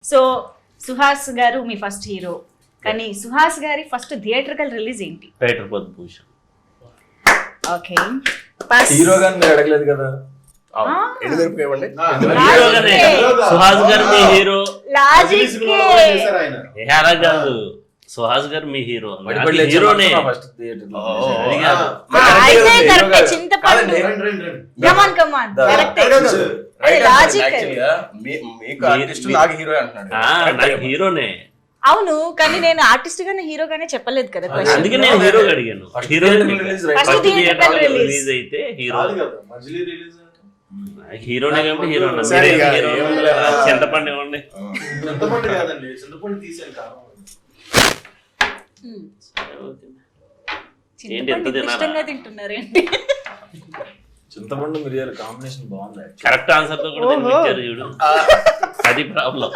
So Suhas గారు మీ first hero, కానీ సుహాస్ గారి ఫస్ట్ థియేట్రికల్ రిలీజ్ ఏంటి? రైటర్ పద్మభూషణ్. ఓకే, హీరో గాని మీరు అడగలేదు కదా. ఇవ్వండి. హీరోగానే సుహాస్ గారు మీ హీరో. లాజిక్ ఏహారా కాదు, సుహాస్ గారు మీ హీరో. హీరోనే ఫస్ట్ థియేటర్ అది కాదు. అయితే కరెక్టే. చింతపండు కమాన్ కమాన్ కరెక్టే. అది లాజిక్. మీకు ఆర్టిస్ట్ నాకు హీరో అంటున్నాడు. నాకు హీరోనే. అవును, కానీ నేను ఆర్టిస్ట్ గానే హీరో గానే చెప్పలేదు కదా. అందుకే నేను హీరో అడిగాను. Hero First theatrical release. Release అయితే హీరో రిలీజ్ హీరోనే కాబట్టి హీరో. సరే, ఇక ఏముందిలే. చింతపండు ఇవ్వండి. చింతపండు కాదండి, చింతపండు తీసాను కారణం. ఏంటి ఎంత తినాలా? ఇష్టంగా తింటున్నారేంటి? చింతపండు మిరియాల కాంబినేషన్ బాగుంది. కరెక్ట్ ఆన్సర్ తో కూడా తినిపించారు చూడు. అది ప్రాబ్లం.